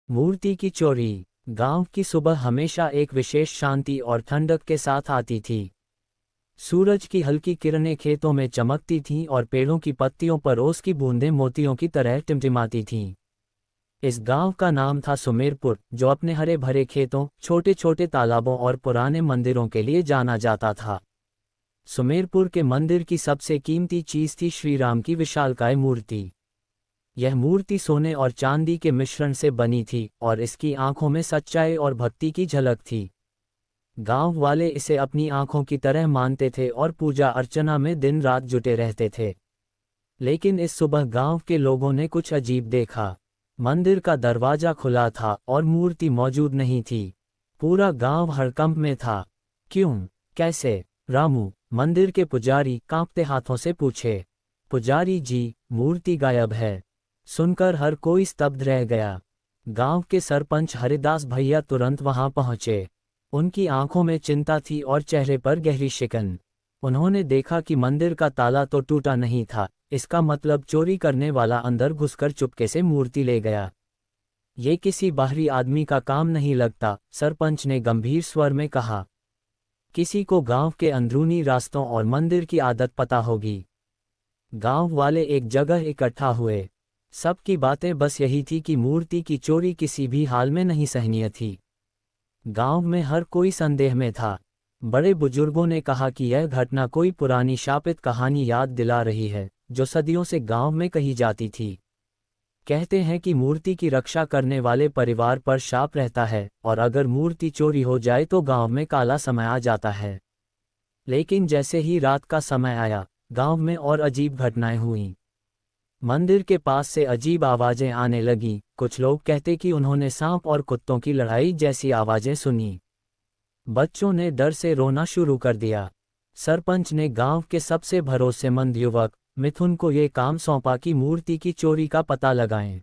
मूर्ति की चोरी। गांव की सुबह हमेशा एक विशेष शांति और ठंडक के साथ आती थी। सूरज की हल्की किरणें खेतों में चमकती थीं और पेड़ों की पत्तियों पर ओस की बूंदें मोतियों की तरह टिमटिमाती थीं। इस गांव का नाम था सुमेरपुर, जो अपने हरे भरे खेतों, छोटे छोटे तालाबों और पुराने मंदिरों के लिए जाना जाता था। सुमेरपुर के मंदिर की सबसे कीमती चीज थी श्री राम की विशालकाय मूर्ति। यह मूर्ति सोने और चांदी के मिश्रण से बनी थी और इसकी आंखों में सच्चाई और भक्ति की झलक थी। गांव वाले इसे अपनी आंखों की तरह मानते थे और पूजा अर्चना में दिन रात जुटे रहते थे। लेकिन इस सुबह गांव के लोगों ने कुछ अजीब देखा। मंदिर का दरवाजा खुला था और मूर्ति मौजूद नहीं थी। पूरा गांव हड़कंप में था। क्यों? कैसे? रामू, मंदिर के पुजारी, कांपते हाथों से पूछे। पुजारी जी, मूर्ति गायब है। सुनकर हर कोई स्तब्ध रह गया। गांव के सरपंच हरिदास भैया तुरंत वहां पहुंचे। उनकी आंखों में चिंता थी और चेहरे पर गहरी शिकन। उन्होंने देखा कि मंदिर का ताला तो टूटा नहीं था, इसका मतलब चोरी करने वाला अंदर घुसकर चुपके से मूर्ति ले गया। ये किसी बाहरी आदमी का काम नहीं लगता, सरपंच ने गंभीर स्वर में कहा। किसी को गांव के अंदरूनी रास्तों और मंदिर की आदत पता होगी। गांव वाले एक जगह इकट्ठा हुए। सबकी बातें बस यही थी कि मूर्ति की चोरी किसी भी हाल में नहीं सहनीय थी। गांव में हर कोई संदेह में था। बड़े बुजुर्गों ने कहा कि यह घटना कोई पुरानी शापित कहानी याद दिला रही है, जो सदियों से गांव में कही जाती थी। कहते हैं कि मूर्ति की रक्षा करने वाले परिवार पर शाप रहता है और अगर मूर्ति चोरी हो जाए तो गांव में काला समय आ जाता है। लेकिन जैसे ही रात का समय आया, गांव में और अजीब घटनाएं हुईं। मंदिर के पास से अजीब आवाजें आने लगीं। कुछ लोग कहते कि उन्होंने सांप और कुत्तों की लड़ाई जैसी आवाजें सुनी। बच्चों ने डर से रोना शुरू कर दिया। सरपंच ने गांव के सबसे भरोसेमंद युवक मिथुन को ये काम सौंपा कि मूर्ति की चोरी का पता लगाएं।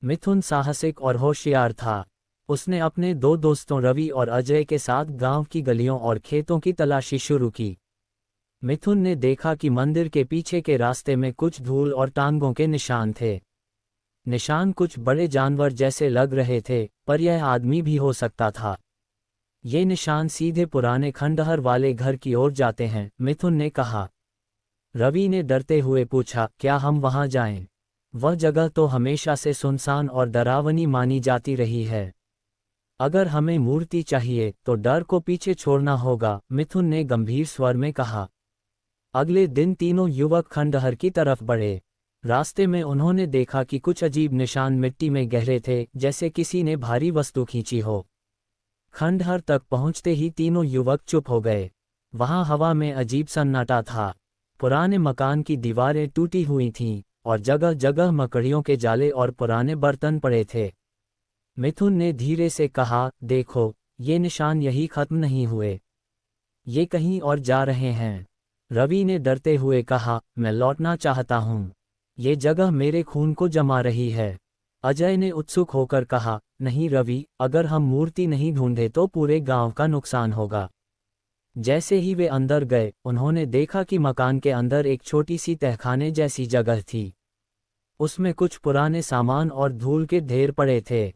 मिथुन साहसिक और होशियार था। उसने अपने दो दोस्तों रवि और अजय के साथ गांव की गलियों और खेतों की तलाशी शुरू की। मिथुन ने देखा कि मंदिर के पीछे के रास्ते में कुछ धूल और टांगों के निशान थे। निशान कुछ बड़े जानवर जैसे लग रहे थे, पर यह आदमी भी हो सकता था। ये निशान सीधे पुराने खंडहर वाले घर की ओर जाते हैं, मिथुन ने कहा। रवि ने डरते हुए पूछा, क्या हम वहां जाएं? वह जगह तो हमेशा से सुनसान और डरावनी मानी जाती रही है। अगर हमें मूर्ति चाहिए तो डर को पीछे छोड़ना होगा, मिथुन ने गंभीर स्वर में कहा। अगले दिन तीनों युवक खंडहर की तरफ बढ़े। रास्ते में उन्होंने देखा कि कुछ अजीब निशान मिट्टी में गहरे थे, जैसे किसी ने भारी वस्तु खींची हो। खंडहर तक पहुंचते ही तीनों युवक चुप हो गए। वहां हवा में अजीब सन्नाटा था। पुराने मकान की दीवारें टूटी हुई थीं और जगह जगह मकड़ियों के जाले और पुराने बर्तन पड़े थे। मिथुन ने धीरे से कहा, देखो, ये निशान यही खत्म नहीं हुए। ये कहीं और जा रहे हैं। रवि ने डरते हुए कहा, मैं लौटना चाहता हूँ। ये जगह मेरे खून को जमा रही है। अजय ने उत्सुक होकर कहा, नहीं रवि, अगर हम मूर्ति नहीं ढूंढे तो पूरे गांव का नुकसान होगा। जैसे ही वे अंदर गए, उन्होंने देखा कि मकान के अंदर एक छोटी सी तहखाने जैसी जगह थी। उसमें कुछ पुराने सामान और धूल के ढेर पड़े थे।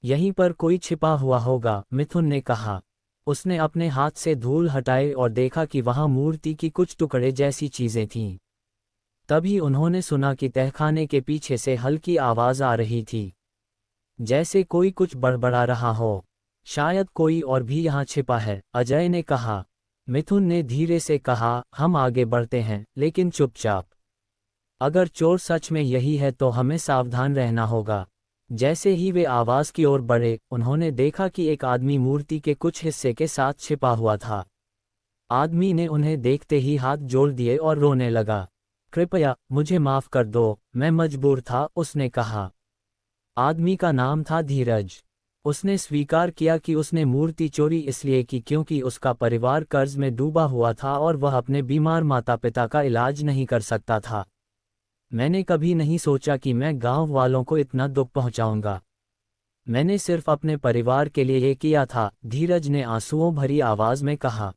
यहीं पर कोई छिपा हुआ होगा, मिथुन ने कहा। उसने अपने हाथ से धूल हटाए और देखा कि वहां मूर्ति की कुछ टुकड़े जैसी चीजें थीं। तभी उन्होंने सुना कि तहखाने के पीछे से हल्की आवाज आ रही थी, जैसे कोई कुछ बड़बड़ा रहा हो। शायद कोई और भी यहाँ छिपा है, अजय ने कहा। मिथुन ने धीरे से कहा, हम आगे बढ़ते हैं, लेकिन चुपचाप। अगर चोर सच में यही है तो हमें सावधान रहना होगा। जैसे ही वे आवाज की ओर बढ़े, उन्होंने देखा कि एक आदमी मूर्ति के कुछ हिस्से के साथ छिपा हुआ था। आदमी ने उन्हें देखते ही हाथ जोड़ दिए और रोने लगा। कृपया मुझे माफ कर दो, मैं मजबूर था, उसने कहा। आदमी का नाम था धीरज। उसने स्वीकार किया कि उसने मूर्ति चोरी इसलिए की क्योंकि उसका परिवार कर्ज में डूबा हुआ था और वह अपने बीमार माता पिता का इलाज नहीं कर सकता था। मैंने कभी नहीं सोचा कि मैं गांव वालों को इतना दुख पहुंचाऊंगा। मैंने सिर्फ अपने परिवार के लिए ये किया था, धीरज ने आंसुओं भरी आवाज में कहा।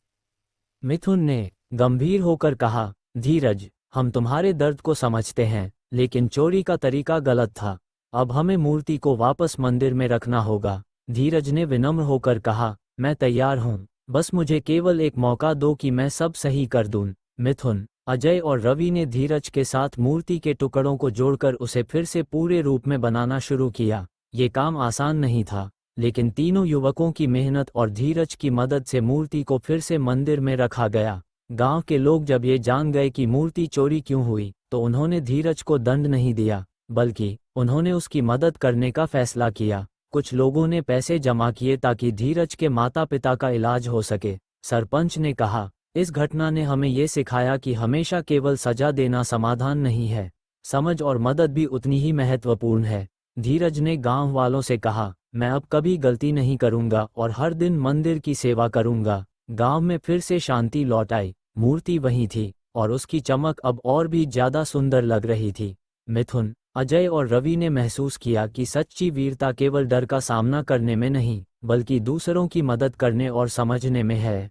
मिथुन ने गंभीर होकर कहा, धीरज, हम तुम्हारे दर्द को समझते हैं, लेकिन चोरी का तरीका गलत था। अब हमें मूर्ति को वापस मंदिर में रखना होगा। धीरज ने विनम्र होकर कहा, मैं तैयार हूँ, बस मुझे केवल एक मौका दो कि मैं सब सही कर दूँ। मिथुन, अजय और रवि ने धीरज के साथ मूर्ति के टुकड़ों को जोड़कर उसे फिर से पूरे रूप में बनाना शुरू किया। ये काम आसान नहीं था, लेकिन तीनों युवकों की मेहनत और धीरज की मदद से मूर्ति को फिर से मंदिर में रखा गया। गांव के लोग जब ये जान गए कि मूर्ति चोरी क्यों हुई, तो उन्होंने धीरज को दंड नहीं दिया, बल्कि उन्होंने उसकी मदद करने का फैसला किया। कुछ लोगों ने पैसे जमा किए ताकि धीरज के माता पिता का इलाज हो सके। सरपंच ने कहा, इस घटना ने हमें ये सिखाया कि हमेशा केवल सजा देना समाधान नहीं है, समझ और मदद भी उतनी ही महत्वपूर्ण है। धीरज ने गांव वालों से कहा, मैं अब कभी गलती नहीं करूंगा और हर दिन मंदिर की सेवा करूंगा। गांव में फिर से शांति लौट आई। मूर्ति वहीं थी और उसकी चमक अब और भी ज्यादा सुंदर लग रही थी। मिथुन, अजय और रवि ने महसूस किया कि सच्ची वीरता केवल डर का सामना करने में नहीं, बल्कि दूसरों की मदद करने और समझने में है।